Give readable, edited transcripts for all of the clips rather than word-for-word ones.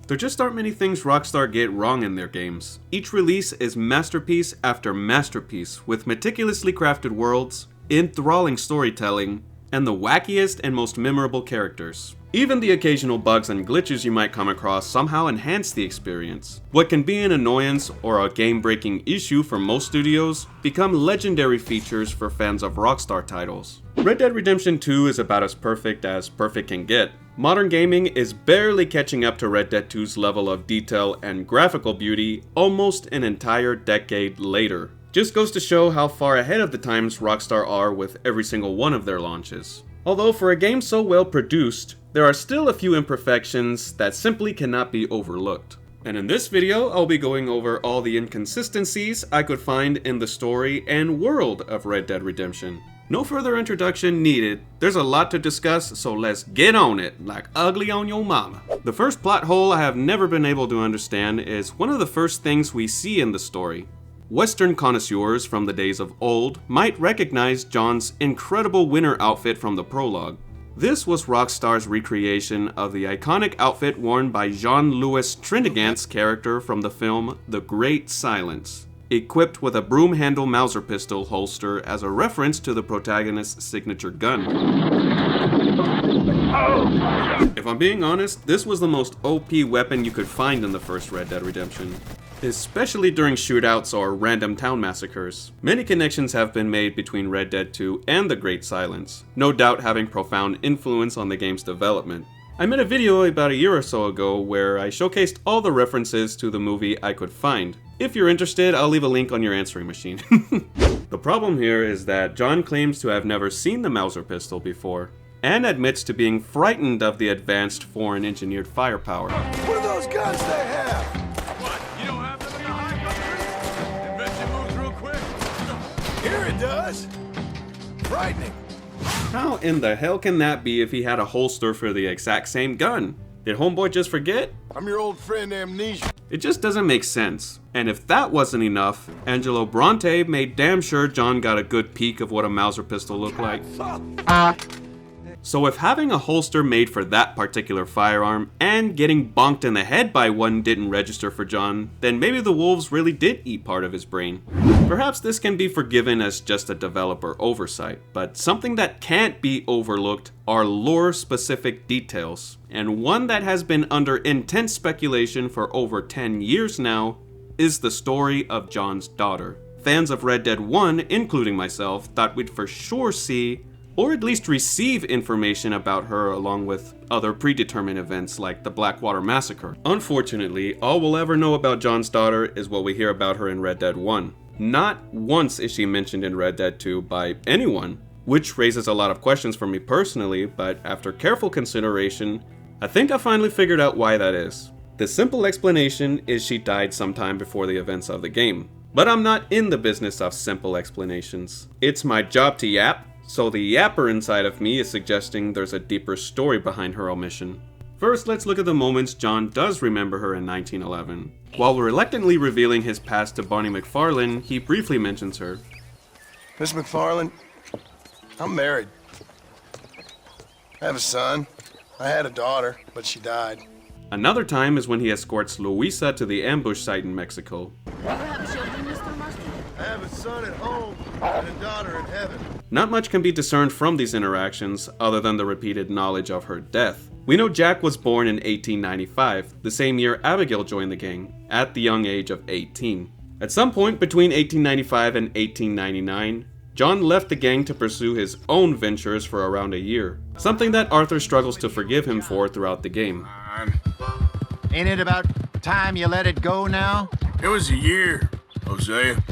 There just aren't many things Rockstar get wrong in their games. Each release is masterpiece after masterpiece, with meticulously crafted worlds, enthralling storytelling, and the wackiest and most memorable characters. Even the occasional bugs and glitches you might come across somehow enhance the experience. What can be an annoyance or a game-breaking issue for most studios become legendary features for fans of Rockstar titles. Red Dead Redemption 2 is about as perfect can get. Modern gaming is barely catching up to Red Dead 2's level of detail and graphical beauty almost an entire decade later. Just goes to show how far ahead of the times Rockstar are with every single one of their launches. Although for a game so well produced, there are still a few imperfections that simply cannot be overlooked. And in this video, I'll be going over all the inconsistencies I could find in the story and world of Red Dead Redemption. No further introduction needed, there's a lot to discuss, so let's get on it, like ugly on your mama. The first plot hole I have never been able to understand is one of the first things we see in the story. Western connoisseurs from the days of old might recognize John's incredible winter outfit from the prologue. This was Rockstar's recreation of the iconic outfit worn by Jean-Louis Trintignant's character from the film The Great Silence, equipped with a broom-handle Mauser pistol holster as a reference to the protagonist's signature gun. If I'm being honest, this was the most OP weapon you could find in the first Red Dead Redemption, especially during shootouts or random town massacres. Many connections have been made between Red Dead 2 and The Great Silence, no doubt having profound influence on the game's development. I made a video about a year or so ago where I showcased all the references to the movie I could find. If you're interested, I'll leave a link on your answering machine. The problem here is that John claims to have never seen the Mauser pistol before, and admits to being frightened of the advanced foreign engineered firepower. What are those guns they have? What? You don't have them in your high country? Immersion moves real quick. Here it does. Frightening. How in the hell can that be if he had a holster for the exact same gun? Did homeboy just forget? I'm your old friend Amnesia. It just doesn't make sense. And if that wasn't enough, Angelo Bronte made damn sure John got a good peek of what a Mauser pistol looked like. So if having a holster made for that particular firearm and getting bonked in the head by one didn't register for John, then maybe the wolves really did eat part of his brain. Perhaps this can be forgiven as just a developer oversight, but something that can't be overlooked are lore-specific details, and one that has been under intense speculation for over 10 years now is the story of John's daughter. Fans of Red Dead 1, including myself, thought we'd for sure see or at least receive information about her along with other predetermined events like the Blackwater Massacre. Unfortunately, all we'll ever know about John's daughter is what we hear about her in Red Dead 1. Not once is she mentioned in Red Dead 2 by anyone, which raises a lot of questions for me personally, but after careful consideration, I think I finally figured out why that is. The simple explanation is she died sometime before the events of the game. But I'm not in the business of simple explanations. It's my job to yap, so the yapper inside of me is suggesting there's a deeper story behind her omission. First, let's look at the moments John does remember her in 1911. While reluctantly revealing his past to Bonnie McFarlane, he briefly mentions her. Miss McFarlane, I'm married. I have a son. I had a daughter, but she died. Another time is when he escorts Luisa to the ambush site in Mexico. You have children, Mr. Marston? I have a son at home and a daughter in heaven. Not much can be discerned from these interactions other than the repeated knowledge of her death. We know Jack was born in 1895, the same year Abigail joined the gang, at the young age of 18. At some point between 1895 and 1899, John left the gang to pursue his own ventures for around a year, something that Arthur struggles to forgive him for throughout the game. Ain't it about time you let it go now? It was a year, Hosea.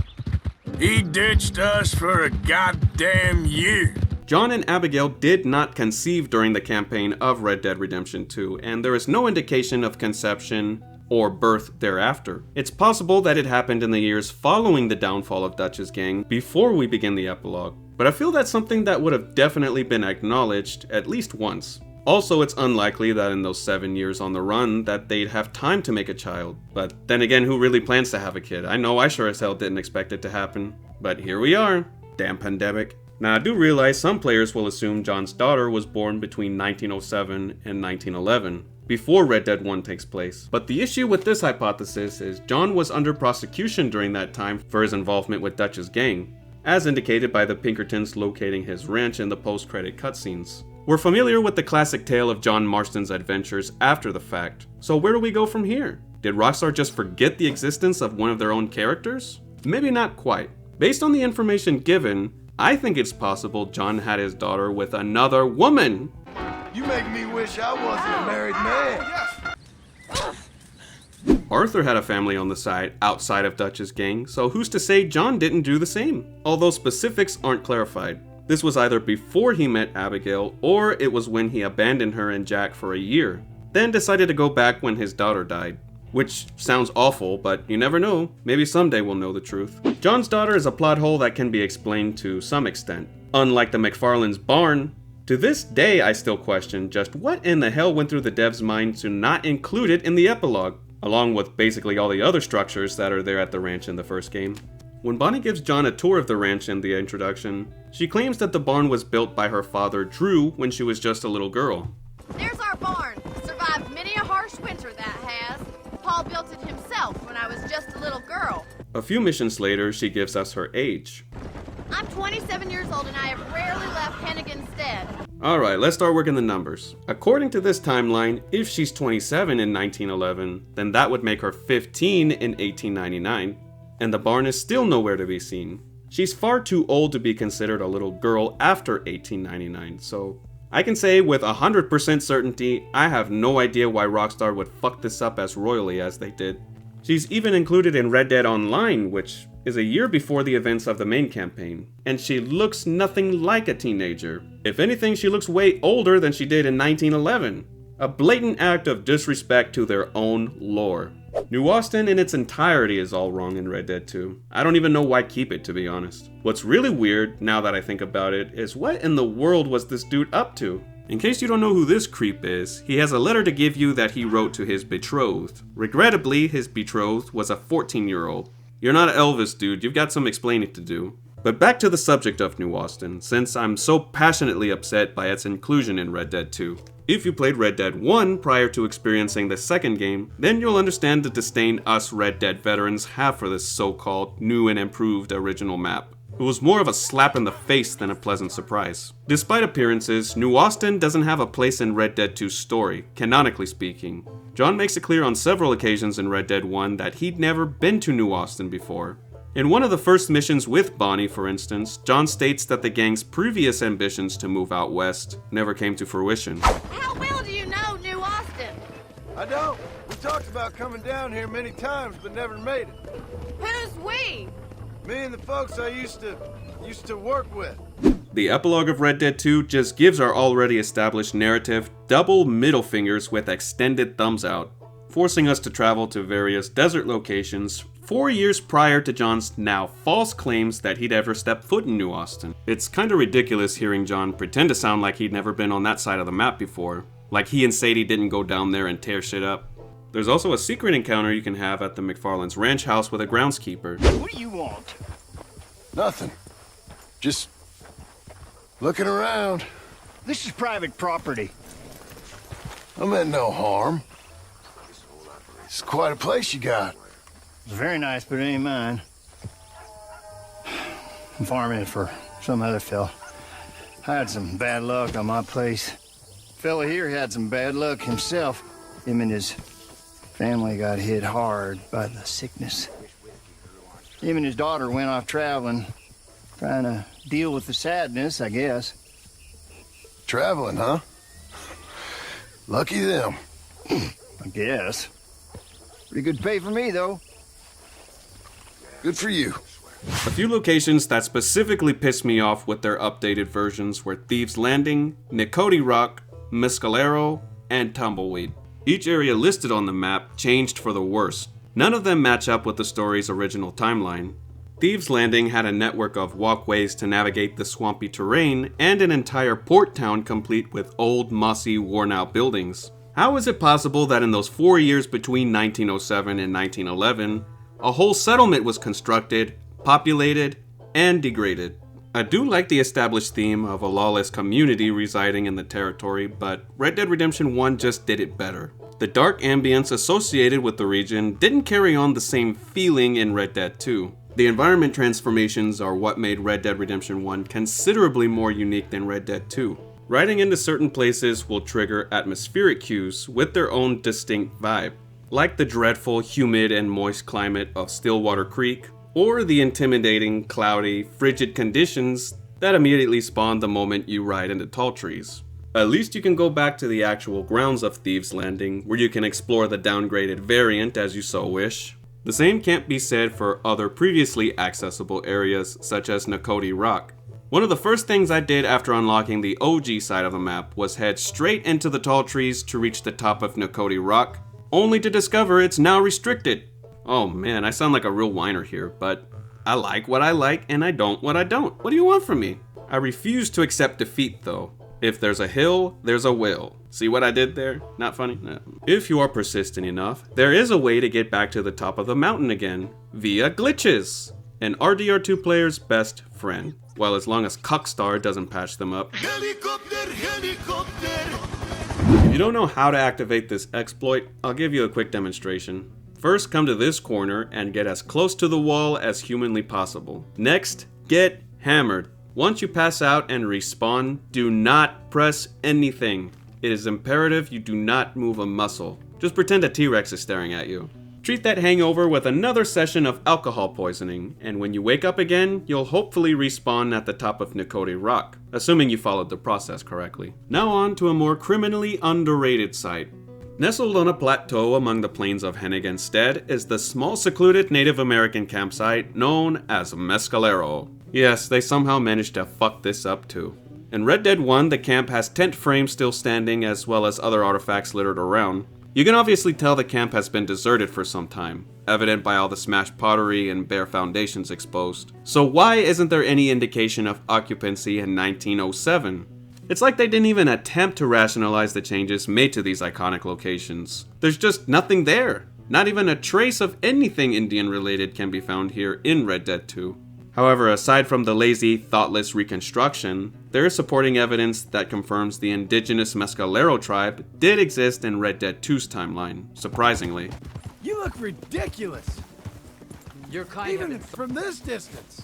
He ditched us for a goddamn year. John and Abigail did not conceive during the campaign of Red Dead Redemption 2, and there is no indication of conception or birth thereafter. It's possible that it happened in the years following the downfall of Dutch's gang before we begin the epilogue, but I feel that's something that would have definitely been acknowledged at least once. Also, it's unlikely that in those 7 years on the run that they'd have time to make a child. But then again, who really plans to have a kid? I know I sure as hell didn't expect it to happen. But here we are. Damn pandemic. Now I do realize some players will assume John's daughter was born between 1907 and 1911. before Red Dead 1 takes place. But the issue with this hypothesis is John was under prosecution during that time for his involvement with Dutch's gang, as indicated by the Pinkertons locating his ranch in the post-credit cutscenes. We're familiar with the classic tale of John Marston's adventures after the fact, so where do we go from here? Did Rockstar just forget the existence of one of their own characters? Maybe not quite. Based on the information given, I think it's possible John had his daughter with another woman. You make me wish I wasn't a married man. Arthur had a family on the side outside of Dutch's gang, so who's to say John didn't do the same? Although specifics aren't clarified. This was either before he met Abigail, or it was when he abandoned her and Jack for a year, then decided to go back when his daughter died. Which sounds awful, but you never know. Maybe someday we'll know the truth. John's daughter is a plot hole that can be explained to some extent. Unlike the MacFarlane's barn, to this day I still question just what in the hell went through the dev's mind to not include it in the epilogue, along with basically all the other structures that are there at the ranch in the first game. When Bonnie gives John a tour of the ranch in the introduction, she claims that the barn was built by her father Drew when she was just a little girl. There's our barn. Survived many a harsh winter, that has. Paul built it himself when I was just a little girl. A few missions later, she gives us her age. I'm 27 years old and I have rarely left Hennigan's stead. Alright, let's start working the numbers. According to this timeline, if she's 27 in 1911, then that would make her 15 in 1899. And the barn is still nowhere to be seen. She's far too old to be considered a little girl after 1899, so I can say with 100% certainty, I have no idea why Rockstar would fuck this up as royally as they did. She's even included in Red Dead Online, which is a year before the events of the main campaign, and she looks nothing like a teenager. If anything, she looks way older than she did in 1911. A blatant act of disrespect to their own lore. New Austin in its entirety is all wrong in Red Dead 2. I don't even know why keep it, to be honest. What's really weird, now that I think about it, is what in the world was this dude up to? In case you don't know who this creep is, he has a letter to give you that he wrote to his betrothed. Regrettably, his betrothed was a 14-year-old. You're not Elvis, dude, you've got some explaining to do. But back to the subject of New Austin, since I'm so passionately upset by its inclusion in Red Dead 2. If you played Red Dead 1 prior to experiencing the second game, then you'll understand the disdain us Red Dead veterans have for this so-called new and improved original map. It was more of a slap in the face than a pleasant surprise. Despite appearances, New Austin doesn't have a place in Red Dead 2's story, canonically speaking. John makes it clear on several occasions in Red Dead 1 that he'd never been to New Austin before. In one of the first missions with Bonnie, for instance, John states that the gang's previous ambitions to move out west never came to fruition. How well do you know New Austin? I don't. We talked about coming down here many times, but never made it. Who's we? Me and the folks I used to work with. The epilogue of Red Dead 2 just gives our already established narrative double middle fingers with extended thumbs out, forcing us to travel to various desert locations 4 years prior to John's now false claims that he'd ever stepped foot in New Austin. It's kinda ridiculous hearing John pretend to sound like he'd never been on that side of the map before, like he and Sadie didn't go down there and tear shit up. There's also a secret encounter you can have at the MacFarlane's ranch house with a groundskeeper. What do you want? Nothing. Just looking around. This is private property. I meant no harm. It's quite a place you got. It's very nice, but it ain't mine. I'm farming it for some other fella. I had some bad luck on my place. Fella here had some bad luck himself. Him and his family got hit hard by the sickness. Him and his daughter went off traveling, trying to deal with the sadness, I guess. Traveling, huh? Lucky them. I guess. Pretty good pay for me, though. Good for you. A few locations that specifically pissed me off with their updated versions were Thieves Landing, Nicoti Rock, Mescalero, and Tumbleweed. Each area listed on the map changed for the worse. None of them match up with the story's original timeline. Thieves Landing had a network of walkways to navigate the swampy terrain and an entire port town complete with old, mossy, worn-out buildings. How is it possible that in those 4 years between 1907 and 1911, a whole settlement was constructed, populated, and degraded? I do like the established theme of a lawless community residing in the territory, but Red Dead Redemption 1 just did it better. The dark ambience associated with the region didn't carry on the same feeling in Red Dead 2. The environment transformations are what made Red Dead Redemption 1 considerably more unique than Red Dead 2. Riding into certain places will trigger atmospheric cues with their own distinct vibe, like the dreadful, humid, and moist climate of Stillwater Creek, or the intimidating, cloudy, frigid conditions that immediately spawn the moment you ride into tall trees. At least you can go back to the actual grounds of Thieves Landing, where you can explore the downgraded variant as you so wish. The same can't be said for other previously accessible areas, such as Nakoti Rock. One of the first things I did after unlocking the OG side of the map was head straight into the tall trees to reach the top of Nakoti Rock, only to discover it's now restricted. Oh man, I sound like a real whiner here, but I like what I like and I don't what I don't. What do you want from me? I refuse to accept defeat though. If there's a hill, there's a will. See what I did there? Not funny? No. If you are persistent enough, there is a way to get back to the top of the mountain again, via glitches. An RDR2 player's best friend. Well, as long as Cuckstar doesn't patch them up. Helicopter, helicopter. If you don't know how to activate this exploit, I'll give you a quick demonstration. First, come to this corner and get as close to the wall as humanly possible. Next, get hammered. Once you pass out and respawn, do not press anything. It is imperative you do not move a muscle. Just pretend a T-Rex is staring at you. Treat that hangover with another session of alcohol poisoning, and when you wake up again, you'll hopefully respawn at the top of Nakoti Rock, assuming you followed the process correctly. Now on to a more criminally underrated site. Nestled on a plateau among the plains of Henniganstead is the small secluded Native American campsite known as Mescalero. Yes, they somehow managed to fuck this up too. In Red Dead 1, the camp has tent frames still standing as well as other artifacts littered around. You can obviously tell the camp has been deserted for some time, evident by all the smashed pottery and bare foundations exposed. So why isn't there any indication of occupancy in 1907? It's like they didn't even attempt to rationalize the changes made to these iconic locations. There's just nothing there. Not even a trace of anything Indian related can be found here in Red Dead 2. However, aside from the lazy, thoughtless reconstruction, there is supporting evidence that confirms the indigenous Mescalero tribe did exist in Red Dead 2's timeline, surprisingly. You look ridiculous. You're kind Even of from this distance.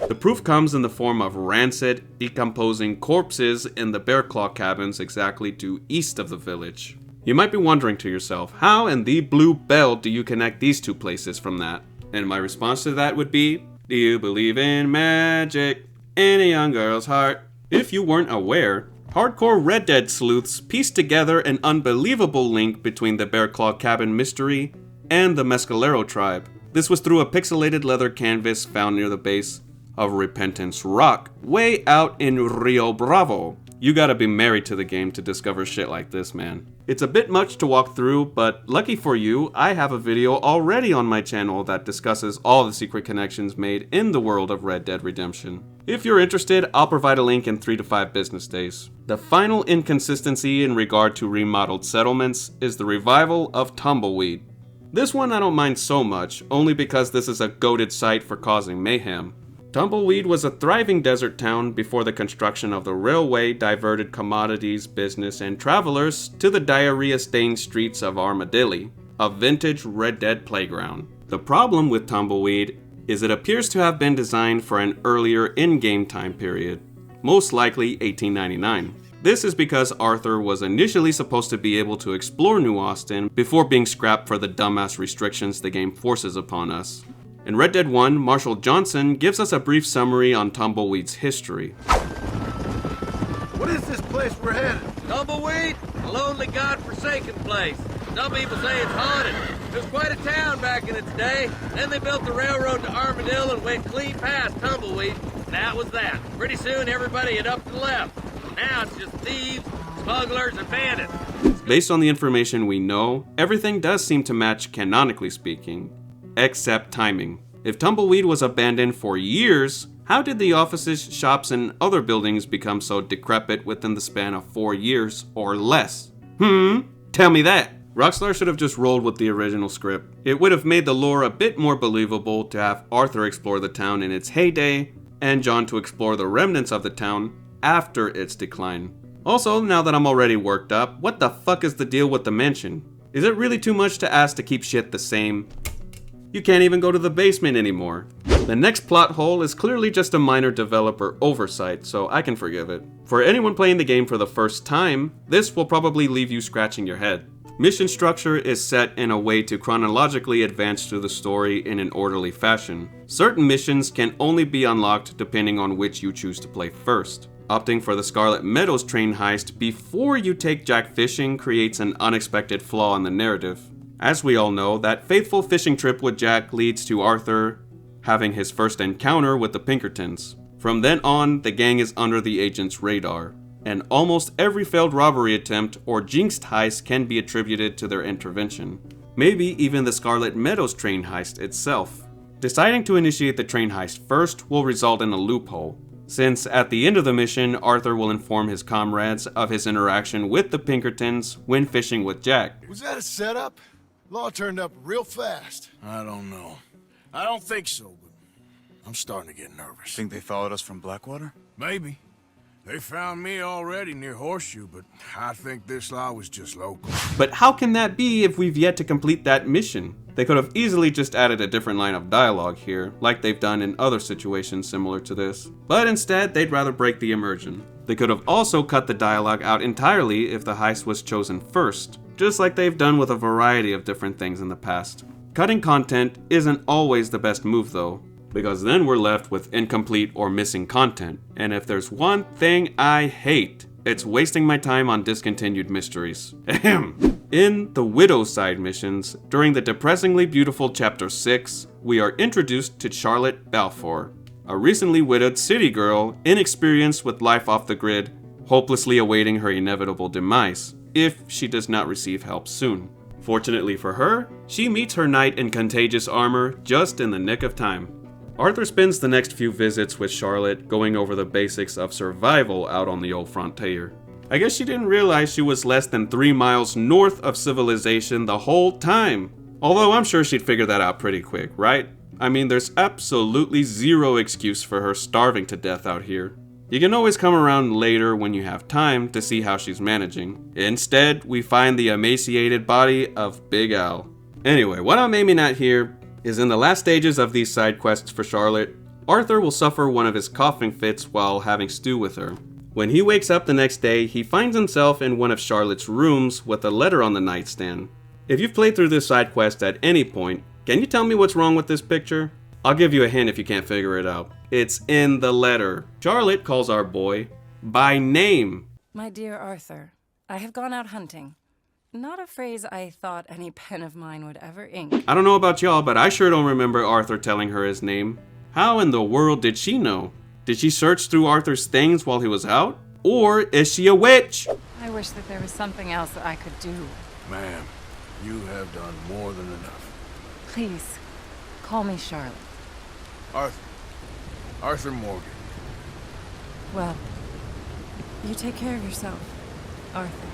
The proof comes in the form of rancid, decomposing corpses in the bear claw cabins exactly due east of the village. You might be wondering to yourself, how in the blue bell do you connect these two places from that? And my response to that would be, do you believe in magic in a young girl's heart? If you weren't aware, hardcore Red Dead sleuths pieced together an unbelievable link between the bear claw cabin mystery and the Mescalero tribe. This was through a pixelated leather canvas found near the base of Repentance Rock, way out in Rio Bravo. You gotta be married to the game to discover shit like this, man. It's a bit much to walk through, but lucky for you, I have a video already on my channel that discusses all the secret connections made in the world of Red Dead Redemption. If you're interested, I'll provide a link in 3 to 5 business days. The final inconsistency in regard to remodeled settlements is the revival of Tumbleweed. This one I don't mind so much, only because this is a goated site for causing mayhem. Tumbleweed was a thriving desert town before the construction of the railway diverted commodities, business, and travelers to the diarrhea-stained streets of Armadillo, a vintage Red Dead playground. The problem with Tumbleweed is it appears to have been designed for an earlier in-game time period, most likely 1899. This is because Arthur was initially supposed to be able to explore New Austin before being scrapped for the dumbass restrictions the game forces upon us. In Red Dead 1, Marshall Johnson gives us a brief summary on Tumbleweed's history. What is this place we're headed? Tumbleweed, a lonely, god-forsaken place. Some people say it's haunted. It was quite a town back in its day. Then they built the railroad to Armadillo and went clean past Tumbleweed. And that was that. Pretty soon everybody had up and left. Now it's just thieves, smugglers, and bandits. Based on the information we know, everything does seem to match canonically speaking, except timing. If Tumbleweed was abandoned for years, how did the offices, shops, and other buildings become so decrepit within the span of 4 years or less? Tell me that. Rockstar should have just rolled with the original script. It would have made the lore a bit more believable to have Arthur explore the town in its heyday, and John to explore the remnants of the town after its decline. Also, now that I'm already worked up, what the fuck is the deal with the mansion? Is it really too much to ask to keep shit the same? You can't even go to the basement anymore. The next plot hole is clearly just a minor developer oversight, so I can forgive it. For anyone playing the game for the first time, this will probably leave you scratching your head. Mission structure is set in a way to chronologically advance through the story in an orderly fashion. Certain missions can only be unlocked depending on which you choose to play first. Opting for the Scarlet Meadows train heist before you take Jack fishing creates an unexpected flaw in the narrative. As we all know, that faithful fishing trip with Jack leads to Arthur having his first encounter with the Pinkertons. From then on, the gang is under the agent's radar, and almost every failed robbery attempt or jinxed heist can be attributed to their intervention. Maybe even the Scarlet Meadows train heist itself. Deciding to initiate the train heist first will result in a loophole, since at the end of the mission, Arthur will inform his comrades of his interaction with the Pinkertons when fishing with Jack. Was that a setup? Law turned up real fast. I don't know. I don't think so, but I'm starting to get nervous. Think they followed us from Blackwater? Maybe. They found me already near Horseshoe, but I think this law was just local. But how can that be if we've yet to complete that mission? They could have easily just added a different line of dialogue here, like they've done in other situations similar to this. But instead, they'd rather break the immersion. They could have also cut the dialogue out entirely if the heist was chosen first, just like they've done with a variety of different things in the past. Cutting content isn't always the best move though, because then we're left with incomplete or missing content. And if there's one thing I hate, it's wasting my time on discontinued mysteries. Ahem. In the Widow side missions, during the depressingly beautiful Chapter 6, we are introduced to Charlotte Balfour, a recently widowed city girl inexperienced with life off the grid, hopelessly awaiting her inevitable demise, if she does not receive help soon. Fortunately for her, she meets her knight in contagious armor just in the nick of time. Arthur spends the next few visits with Charlotte going over the basics of survival out on the old frontier. I guess she didn't realize she was less than 3 miles north of civilization the whole time. Although I'm sure she'd figure that out pretty quick, right? I mean, there's absolutely zero excuse for her starving to death out here. You can always come around later when you have time to see how she's managing. Instead, we find the emaciated body of Big Al. Anyway, what I'm aiming at here is in the last stages of these side quests for Charlotte, Arthur will suffer one of his coughing fits while having stew with her. When he wakes up the next day, he finds himself in one of Charlotte's rooms with a letter on the nightstand. If you've played through this side quest at any point, can you tell me what's wrong with this picture? I'll give you a hint if you can't figure it out. It's in the letter. Charlotte calls our boy by name. My dear Arthur, I have gone out hunting. Not a phrase I thought any pen of mine would ever ink. I don't know about y'all, but I sure don't remember Arthur telling her his name. How in the world did she know? Did she search through Arthur's things while he was out? Or is she a witch? I wish that there was something else that I could do. Ma'am, you have done more than enough. Please, call me Charlotte. Arthur Morgan. Well, you take care of yourself, Arthur.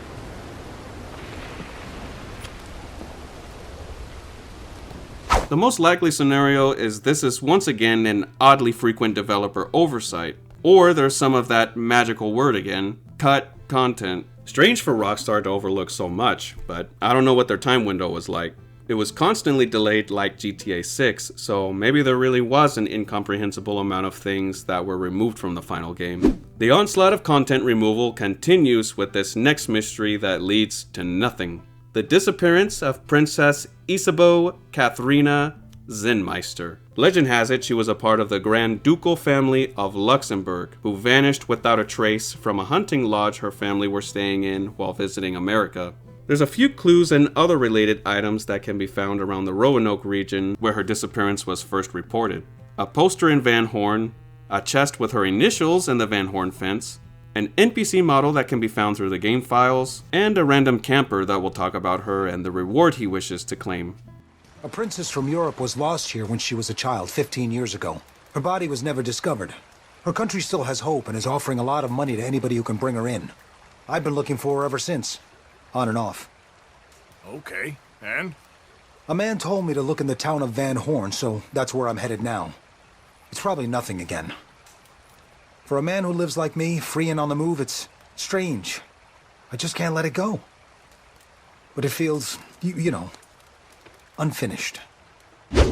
The most likely scenario is this is once again an oddly frequent developer oversight, or there's some of that magical word again, cut content. Strange for Rockstar to overlook so much, but I don't know what their time window was like. It was constantly delayed like GTA 6, so maybe there really was an incomprehensible amount of things that were removed from the final game. The onslaught of content removal continues with this next mystery that leads to nothing. The disappearance of Princess Isabeau Katharina Zenmeister. Legend has it she was a part of the Grand Ducal family of Luxembourg, who vanished without a trace from a hunting lodge her family were staying in while visiting America. There's a few clues and other related items that can be found around the Roanoke region where her disappearance was first reported. A poster in Van Horn, a chest with her initials in the Van Horn fence, an NPC model that can be found through the game files, and a random camper that will talk about her and the reward he wishes to claim. A princess from Europe was lost here when she was a child 15 years ago. Her body was never discovered. Her country still has hope and is offering a lot of money to anybody who can bring her in. I've been looking for her ever since. On and off. Okay, and? A man told me to look in the town of Van Horn, so that's where I'm headed now. It's probably nothing again. For a man who lives like me, free and on the move, it's strange. I just can't let it go. But it feels, you know, unfinished.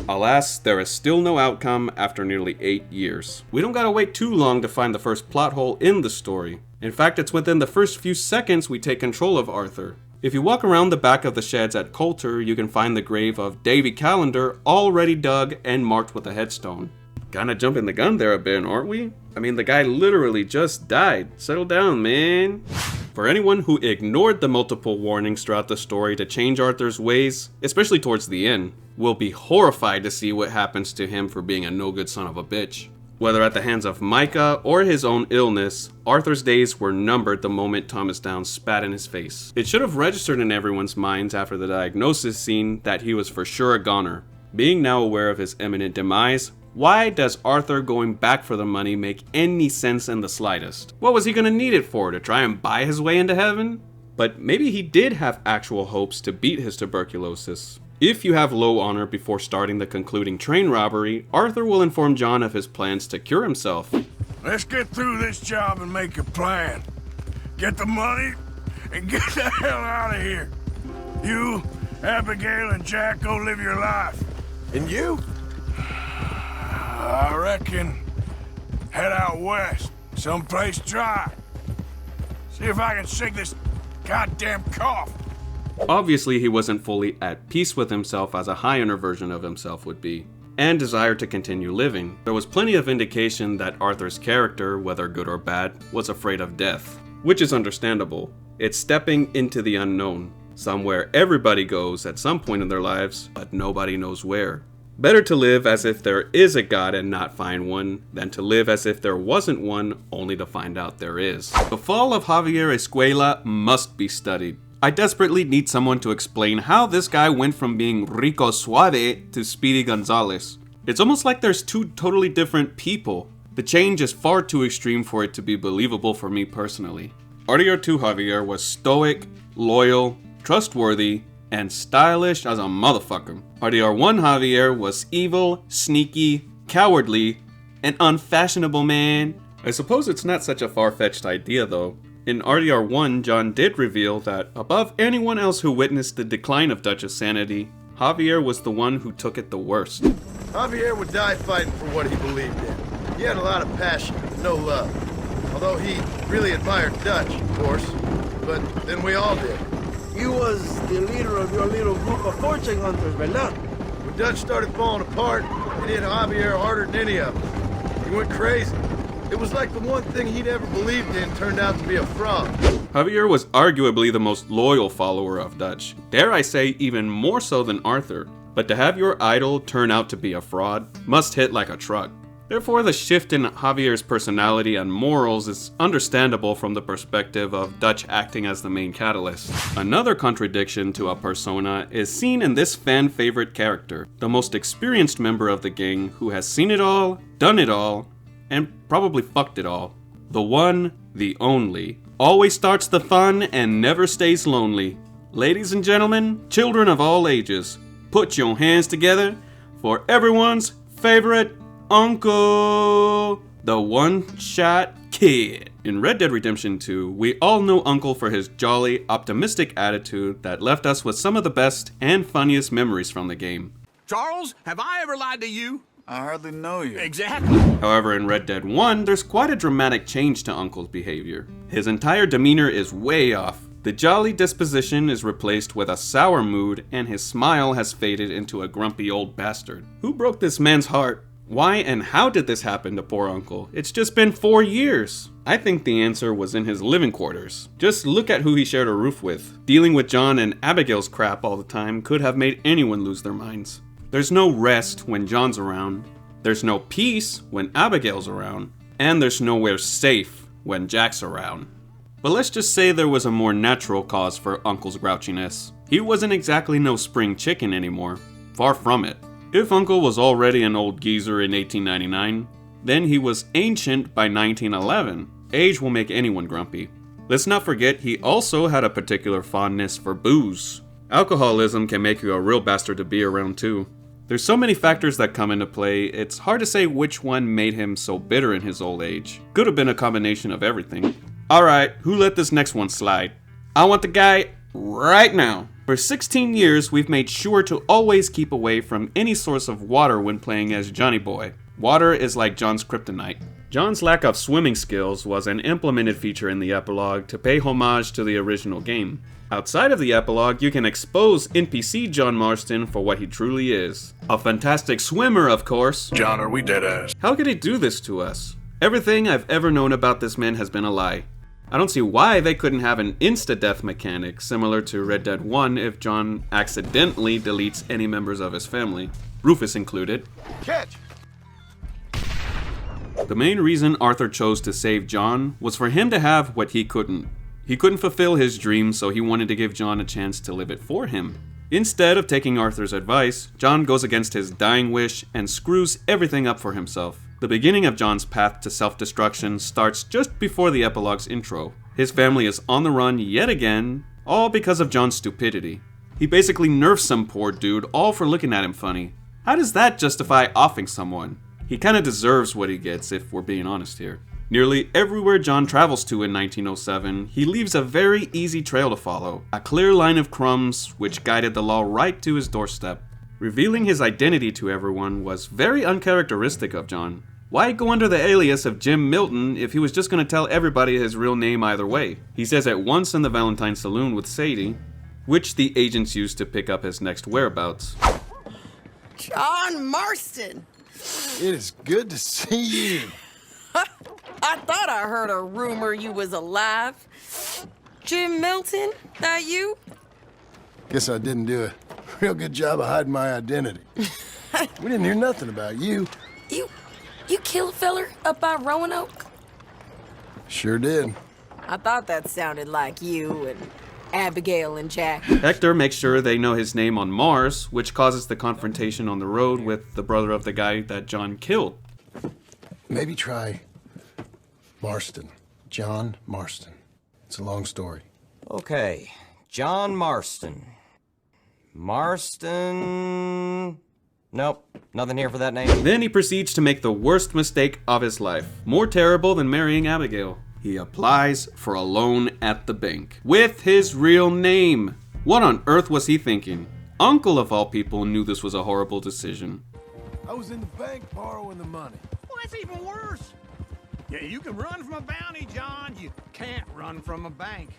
Alas, there is still no outcome after nearly 8 years. We don't gotta wait too long to find the first plot hole in the story. In fact, it's within the first few seconds we take control of Arthur. If you walk around the back of the sheds at Coulter, you can find the grave of Davey Callender already dug and marked with a headstone. Kinda jumping the gun there a bit, aren't we? I mean, the guy literally just died. Settle down, man. For anyone who ignored the multiple warnings throughout the story to change Arthur's ways, especially towards the end, will be horrified to see what happens to him for being a no-good son of a bitch. Whether at the hands of Micah or his own illness, Arthur's days were numbered the moment Thomas Downs spat in his face. It should have registered in everyone's minds after the diagnosis scene that he was for sure a goner. Being now aware of his imminent demise, why does Arthur going back for the money make any sense in the slightest? What was he gonna need it for, to try and buy his way into heaven? But maybe he did have actual hopes to beat his tuberculosis. If you have low honor before starting the concluding train robbery, Arthur will inform John of his plans to cure himself. Let's get through this job and make a plan. Get the money and get the hell out of here. You, Abigail, and Jack go live your life. And you? I reckon head out west, someplace dry. See if I can shake this goddamn cough. Obviously, he wasn't fully at peace with himself as a high-honor version of himself would be, and desired to continue living. There was plenty of indication that Arthur's character, whether good or bad, was afraid of death, which is understandable. It's stepping into the unknown, somewhere everybody goes at some point in their lives, but nobody knows where. Better to live as if there is a God and not find one, than to live as if there wasn't one, only to find out there is. The fall of Javier Escuela must be studied. I desperately need someone to explain how this guy went from being Rico Suave to Speedy Gonzalez. It's almost like there's two totally different people. The change is far too extreme for it to be believable for me personally. RDR2 Javier was stoic, loyal, trustworthy, and stylish as a motherfucker. RDR1 Javier was evil, sneaky, cowardly, and unfashionable, man. I suppose it's not such a far-fetched idea though. In RDR1, John did reveal that above anyone else who witnessed the decline of Dutch's sanity, Javier was the one who took it the worst. Javier would die fighting for what he believed in. He had a lot of passion, no love. Although he really admired Dutch, of course. But then we all did. You was the leader of your little group of fortune hunters, ¿verdad? When Dutch started falling apart, it hit Javier harder than any of us. He went crazy. It was like the one thing he'd ever believed in turned out to be a fraud. Javier was arguably the most loyal follower of Dutch. Dare I say, even more so than Arthur. But to have your idol turn out to be a fraud must hit like a truck. Therefore, the shift in Javier's personality and morals is understandable from the perspective of Dutch acting as the main catalyst. Another contradiction to a persona is seen in this fan-favorite character, the most experienced member of the gang who has seen it all, done it all, and probably fucked it all. The one, the only. Always starts the fun and never stays lonely. Ladies and gentlemen, children of all ages, put your hands together for everyone's favorite Uncle, the one-shot kid. In Red Dead Redemption 2, we all know Uncle for his jolly, optimistic attitude that left us with some of the best and funniest memories from the game. Charles, have I ever lied to you? I hardly know you. Exactly. However, in Red Dead 1, there's quite a dramatic change to Uncle's behavior. His entire demeanor is way off. The jolly disposition is replaced with a sour mood, and his smile has faded into a grumpy old bastard. Who broke this man's heart? Why and how did this happen to poor Uncle? It's just been 4 years. I think the answer was in his living quarters. Just look at who he shared a roof with. Dealing with John and Abigail's crap all the time could have made anyone lose their minds. There's no rest when John's around. There's no peace when Abigail's around. And there's nowhere safe when Jack's around. But let's just say there was a more natural cause for Uncle's grouchiness. He wasn't exactly no spring chicken anymore. Far from it. If Uncle was already an old geezer in 1899, then he was ancient by 1911. Age will make anyone grumpy. Let's not forget he also had a particular fondness for booze. Alcoholism can make you a real bastard to be around too. There's so many factors that come into play, it's hard to say which one made him so bitter in his old age. Could have been a combination of everything. Alright, who let this next one slide? I want the guy right now. For 16 years, we've made sure to always keep away from any source of water when playing as Johnny Boy. Water is like John's kryptonite. John's lack of swimming skills was an implemented feature in the epilogue to pay homage to the original game. Outside of the epilogue, you can expose NPC John Marston for what he truly is. A fantastic swimmer, of course. John, are we dead ass? How could he do this to us? Everything I've ever known about this man has been a lie. I don't see why they couldn't have an insta-death mechanic similar to Red Dead 1 if John accidentally deletes any members of his family, Rufus included. Catch! The main reason Arthur chose to save John was for him to have what he couldn't. He couldn't fulfill his dream, so he wanted to give John a chance to live it for him. Instead of taking Arthur's advice, John goes against his dying wish and screws everything up for himself. The beginning of John's path to self-destruction starts just before the epilogue's intro. His family is on the run yet again, all because of John's stupidity. He basically nerfs some poor dude all for looking at him funny. How does that justify offing someone? He kinda deserves what he gets if we're being honest here. Nearly everywhere John travels to in 1907, he leaves a very easy trail to follow, a clear line of crumbs which guided the law right to his doorstep. Revealing his identity to everyone was very uncharacteristic of John. Why go under the alias of Jim Milton if he was just going to tell everybody his real name either way? He says it once in the Valentine Saloon with Sadie, which the agents used to pick up his next whereabouts. John Marston! It is good to see you. I thought I heard a rumor you was alive. Jim Milton, that you? Guess I didn't do a real good job of hiding my identity. We didn't hear nothing about you. You killed a feller up by Roanoke? Sure did. I thought that sounded like you and Abigail and Jack. Hector makes sure they know his name on Mars, which causes the confrontation on the road with the brother of the guy that John killed. Maybe try Marston. John Marston. It's a long story. Okay, John Marston. Marston... Nope, nothing here for that name. Then he proceeds to make the worst mistake of his life. More terrible than marrying Abigail. He applies for a loan at the bank. With his real name. What on earth was he thinking? Uncle of all people knew this was a horrible decision. I was in the bank borrowing the money. Well, that's even worse. Yeah, you can run from a bounty, John. You can't run from a bank.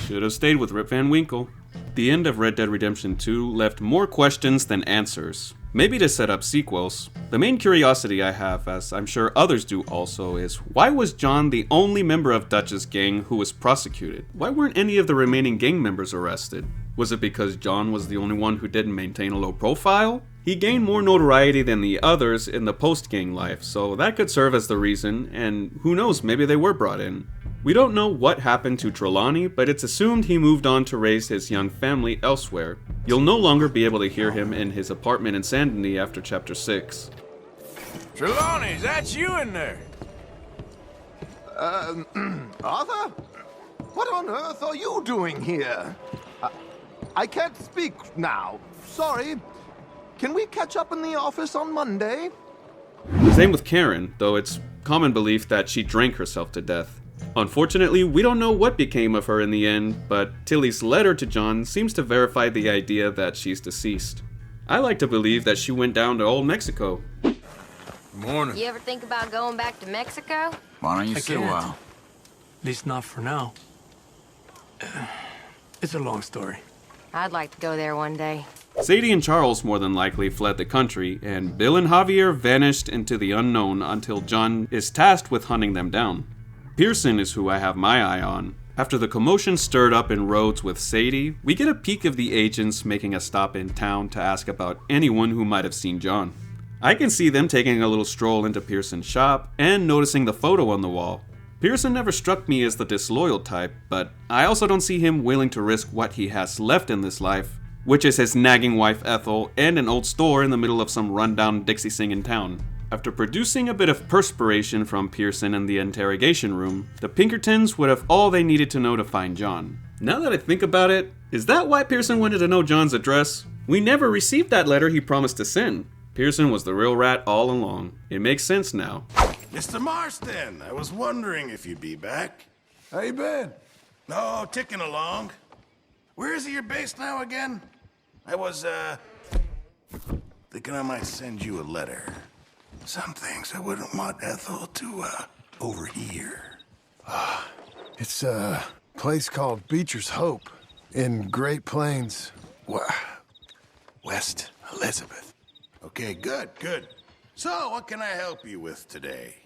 Should have stayed with Rip Van Winkle. The end of Red Dead Redemption 2 left more questions than answers. Maybe to set up sequels. The main curiosity I have, as I'm sure others do also, is why was John the only member of Dutch's gang who was prosecuted? Why weren't any of the remaining gang members arrested? Was it because John was the only one who didn't maintain a low profile? He gained more notoriety than the others in the post-gang life, so that could serve as the reason, and who knows, maybe they were brought in. We don't know what happened to Trelawney, but it's assumed he moved on to raise his young family elsewhere. You'll no longer be able to hear him in his apartment in Sandy after Chapter 6. Trelawney, that's you in there? Arthur? What on earth are you doing here? I can't speak now. Sorry. Can we catch up in the office on Monday? Same with Karen, though it's common belief that she drank herself to death. Unfortunately, we don't know what became of her in the end, but Tilly's letter to John seems to verify the idea that she's deceased. I like to believe that she went down to old Mexico. Good morning. You ever think about going back to Mexico? Why don't you sit a while? At least not for now. It's a long story. I'd like to go there one day. Sadie and Charles more than likely fled the country, and Bill and Javier vanished into the unknown until John is tasked with hunting them down. Pearson is who I have my eye on. After the commotion stirred up in Rhodes with Sadie, we get a peek of the agents making a stop in town to ask about anyone who might have seen John. I can see them taking a little stroll into Pearson's shop and noticing the photo on the wall. Pearson never struck me as the disloyal type, but I also don't see him willing to risk what he has left in this life, which is his nagging wife Ethel and an old store in the middle of some rundown Dixie singing town. After producing a bit of perspiration from Pearson in the interrogation room, the Pinkertons would have all they needed to know to find John. Now that I think about it, is that why Pearson wanted to know John's address? We never received that letter he promised to send. Pearson was the real rat all along. It makes sense now. Mr. Marston, I was wondering if you'd be back. How you been? No, ticking along. Where is it you're based now again? I was, thinking I might send you a letter. Some things I wouldn't want Ethel to, overhear. It's a place called Beecher's Hope in Great Plains. West Elizabeth. Okay, good. So, what can I help you with today?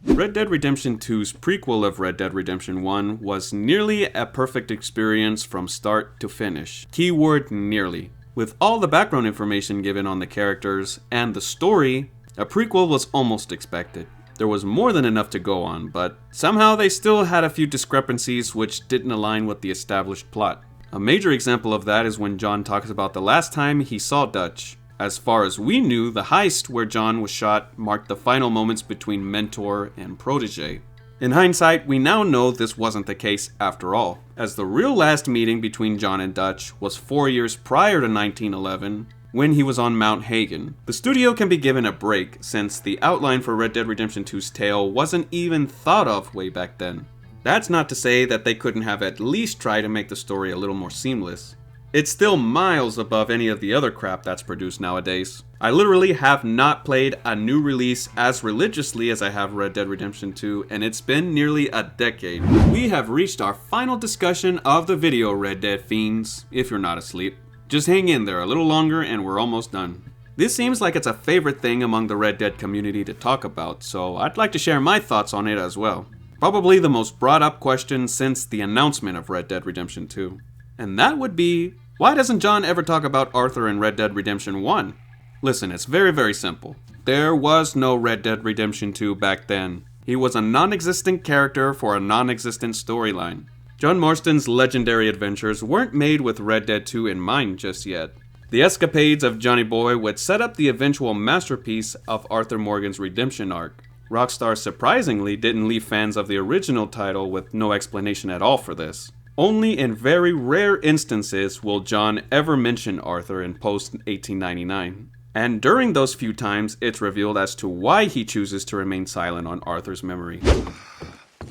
Red Dead Redemption 2's prequel of Red Dead Redemption 1 was nearly a perfect experience from start to finish. Keyword nearly. With all the background information given on the characters and the story, a prequel was almost expected. There was more than enough to go on, but somehow they still had a few discrepancies which didn't align with the established plot. A major example of that is when John talks about the last time he saw Dutch. As far as we knew, the heist where John was shot marked the final moments between mentor and protege. In hindsight, we now know this wasn't the case after all, as the real last meeting between John and Dutch was 4 years prior to 1911, when he was on Mount Hagen. The studio can be given a break, since the outline for Red Dead Redemption 2's tale wasn't even thought of way back then. That's not to say that they couldn't have at least tried to make the story a little more seamless. It's still miles above any of the other crap that's produced nowadays. I literally have not played a new release as religiously as I have Red Dead Redemption 2, and it's been nearly a decade. We have reached our final discussion of the video, Red Dead fiends, if you're not asleep. Just hang in there a little longer and we're almost done. This seems like it's a favorite thing among the Red Dead community to talk about, so I'd like to share my thoughts on it as well. Probably the most brought up question since the announcement of Red Dead Redemption 2. And that would be, why doesn't John ever talk about Arthur in Red Dead Redemption 1? Listen, it's very simple. There was no Red Dead Redemption 2 back then. He was a non-existent character for a non-existent storyline. John Marston's legendary adventures weren't made with Red Dead 2 in mind just yet. The escapades of Johnny Boy would set up the eventual masterpiece of Arthur Morgan's redemption arc. Rockstar surprisingly didn't leave fans of the original title with no explanation at all for this. Only in very rare instances will John ever mention Arthur in post-1899. And during those few times, it's revealed as to why he chooses to remain silent on Arthur's memory.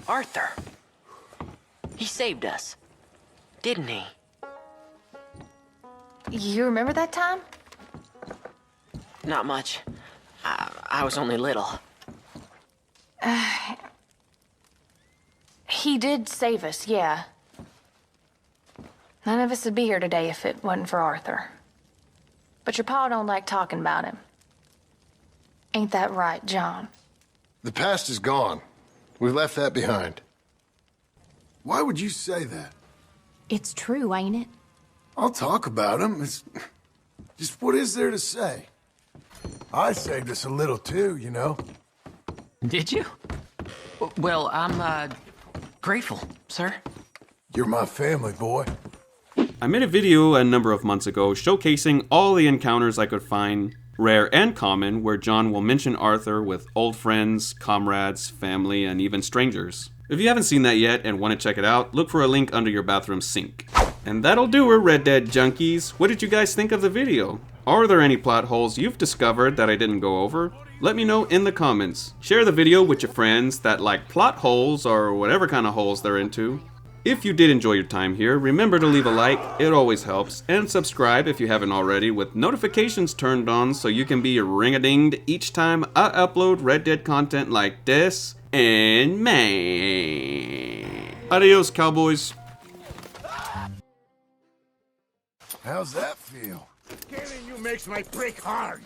Arthur. He saved us, didn't he? You remember that time? Not much. I was only little. He did save us, yeah. None of us would be here today if it wasn't for Arthur. But your pa don't like talking about him. Ain't that right, John? The past is gone. We've left that behind. Why would you say that? It's true, ain't it? I'll talk about him. It's just, what is there to say? I saved us a little too, you know. Did you? Well, I'm, grateful, sir. You're my family, boy. I made a video a number of months ago showcasing all the encounters I could find, rare and common, where John will mention Arthur with old friends, comrades, family, and even strangers. If you haven't seen that yet and want to check it out, look for a link under your bathroom sink. And that'll do it, Red Dead junkies. What did you guys think of the video? Are there any plot holes you've discovered that I didn't go over? Let me know in the comments. Share the video with your friends that like plot holes or whatever kind of holes they're into. If you did enjoy your time here, remember to leave a like, it always helps, and subscribe if you haven't already with notifications turned on so you can be ring-a-dinged each time I upload Red Dead content like this, and man. Adios, cowboys. How's that feel? Killing you makes my prick hard.